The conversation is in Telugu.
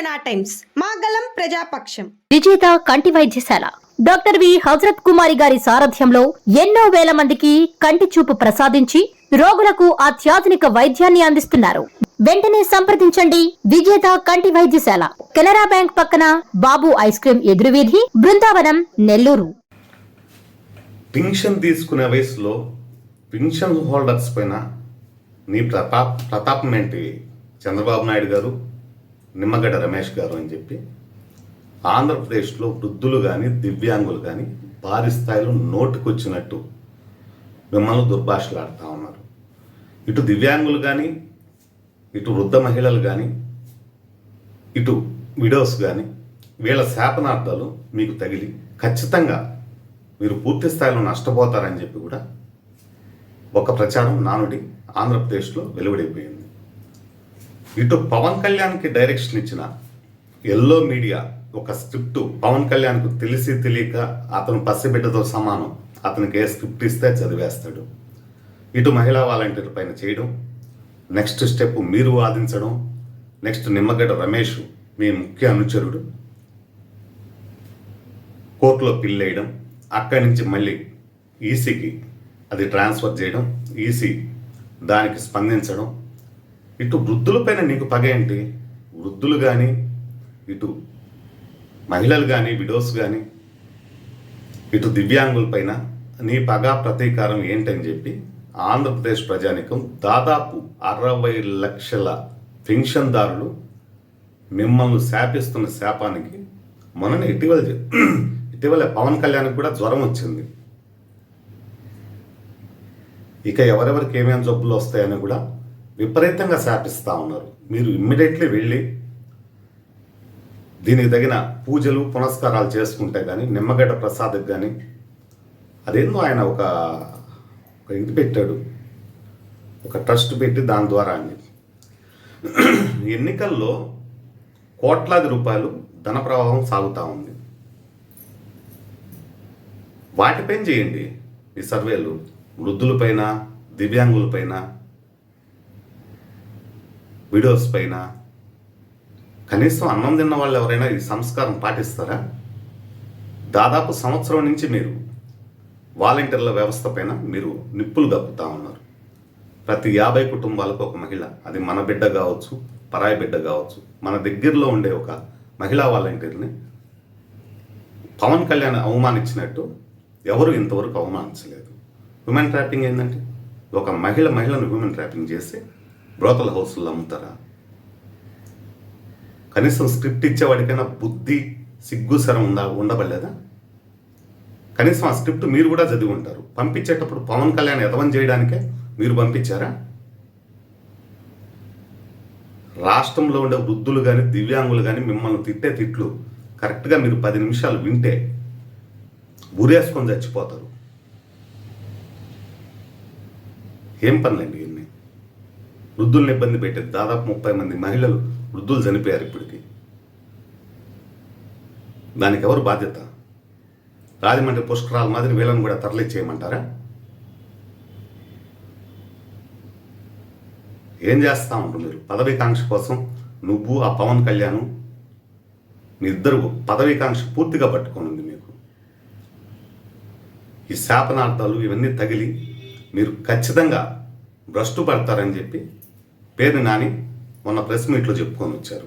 జనా టైమ్స్ మాగలం ప్రజాపక్షం. విజేత కంటి వైద్యశాల డాక్టర్ వి హజరత్ కుమారి గారి సారథ్యంలో ఎన్నో వేల మందికి కంటి చూపు ప్రసాదించి రోగులకు అత్యాధునిక వైద్యాన్ని అందిస్తున్నారు. వెంటనే సంప్రదించండి విజేత కంటి వైద్యశాల, కెనరా బ్యాంక్ పక్కన, బాబు ఐస్ క్రీమ్ ఎదురువీధి, బృందావనం, నెల్లూరు. పింఛన్ తీసుకునే వయసులో పింఛన్ హోల్డర్స్ పైన నీ ప్రతాపం ఏంటి చంద్రబాబు నాయుడు గారు, నిమ్మగడ్డ రమేష్ గారు అని చెప్పి ఆంధ్రప్రదేశ్లో వృద్ధులు కానీ దివ్యాంగులు కానీ భారీ స్థాయిలో నోటుకొచ్చినట్టు మిమ్మల్ని దుర్భాషలాడుతూ ఉన్నారు. ఇటు దివ్యాంగులు కానీ, ఇటు వృద్ధ మహిళలు కానీ, ఇటు విడోస్ కానీ వీళ్ళ శాపనార్థాలు మీకు తగిలి ఖచ్చితంగా మీరు పూర్తి స్థాయిలో నష్టపోతారని చెప్పి కూడా ఒక ప్రచారం నానుడి ఆంధ్రప్రదేశ్లో వెలువడైపోయింది. ఇటు పవన్ కళ్యాణ్కి డైరెక్షన్ ఇచ్చిన ఎల్లో మీడియా ఒక స్క్రిప్ట్ పవన్ కళ్యాణ్కు తెలిసి తెలియక అతను పసిబిడ్డతో సమానం, అతనికి ఏ స్క్రిప్ట్ ఇస్తే చదివేస్తాడు. ఇటు మహిళా వాలంటీర్ పైన చేయడం, నెక్స్ట్ స్టెప్ మీరు వాదించడం, నెక్స్ట్ నిమ్మగడ్డ రమేష్ మీ ముఖ్య అనుచరుడు కోర్టులో పిల్ వేయడం, అక్కడి నుంచి మళ్ళీ ఈసీకి అది ట్రాన్స్ఫర్ చేయడం, ఈసీ దానికి స్పందించడం. ఇటు వృద్ధులపైన నీకు పగ ఏంటి? వృద్ధులు కానీ, ఇటు మహిళలు కానీ, విడోస్ కానీ, ఇటు దివ్యాంగులపైన నీ పగ ప్రతీకారం ఏంటని చెప్పి ఆంధ్రప్రదేశ్ ప్రజానికం దాదాపు 60 లక్షల పెన్షన్దారులు మిమ్మల్ని శాపిస్తున్న శాపానికి మొన్న ఇటీవల పవన్ కళ్యాణ్కి కూడా జ్వరం వచ్చింది. ఇక ఎవరెవరికి ఏమేమి జబ్బులు వస్తాయని కూడా విపరీతంగా శాపిస్తూ ఉన్నారు. మీరు ఇమ్మీడియట్లీ వెళ్ళి దీనికి తగిన పూజలు పునస్కారాలు చేసుకుంటే కానీ, నిమ్మగడ్డ ప్రసాద్కి కానీ అదేందో ఆయన ఒక ఇది పెట్టాడు, ఒక ట్రస్ట్ పెట్టి దాని ద్వారా అని ఎన్నికల్లో కోట్లాది రూపాయలు ధన ప్రవాహం సాగుతూ ఉంది. వాటిపైన చేయండి ఈ సర్వేలు, వృద్ధులపైన, దివ్యాంగులపైన, విడోస్ పైన. కనీసం అన్నం తిన్న వాళ్ళు ఎవరైనా ఈ సంస్కారం పాటిస్తారా? దాదాపు సంవత్సరం నుంచి మీరు వాలంటీర్ల వ్యవస్థ పైన మీరు నిప్పులు గప్పుతూ ఉన్నారు. ప్రతి 50 కుటుంబాలకు ఒక మహిళ, అది మన బిడ్డ కావచ్చు, పరాయి బిడ్డ కావచ్చు, మన దగ్గరలో ఉండే ఒక మహిళా వాలంటీర్ని పవన్ కళ్యాణ్ అవమానించినట్టు ఎవరు ఇంతవరకు అవమానించలేదు. హ్యూమన్ ట్రాపింగ్ ఏంటంటే ఒక మహిళను హ్యూమన్ ట్రాపింగ్ చేసి బ్రోతల హౌస్లో అమ్ముతారా? కనీసం స్క్రిప్ట్ ఇచ్చేవాడికైనా బుద్ధి, సిగ్గు, శరం ఉండబడలేదా? కనీసం ఆ స్క్రిప్ట్ మీరు కూడా చదివి ఉంటారు. పంపించేటప్పుడు పవన్ కళ్యాణ్ ఎదవం చేయడానికే మీరు పంపించారా? రాష్ట్రంలో ఉండే వృద్ధులు కానీ, దివ్యాంగులు కానీ మిమ్మల్ని తిట్టే తిట్లు కరెక్ట్గా మీరు 10 నిమిషాలు వింటే ఊరేసుకొని చచ్చిపోతారు. ఏం పనులండి ఇన్ని? వృద్ధుల్ని ఇబ్బంది పెట్టేది. దాదాపు 30 మంది మహిళలు, వృద్ధులు చనిపోయారు ఇప్పటికి. దానికి ఎవరు బాధ్యత? రాజమండ్రి పుష్కరాల మాదిరి వీళ్ళని కూడా తరలిచ్చేయమంటారా? ఏం చేస్తా ఉంటారు మీరు? పదవీకాంక్ష కోసం నువ్వు, ఆ పవన్ కళ్యాణ్, మీ ఇద్దరు పదవీకాంక్ష పూర్తిగా పట్టుకోనుంది మీకు. ఈ శాపనార్థాలు ఇవన్నీ తగిలి మీరు ఖచ్చితంగా భ్రష్టు పడతారని చెప్పి పేరు నాని మొన్న ప్రెస్ మీట్లో చెప్పుకొని వచ్చారు.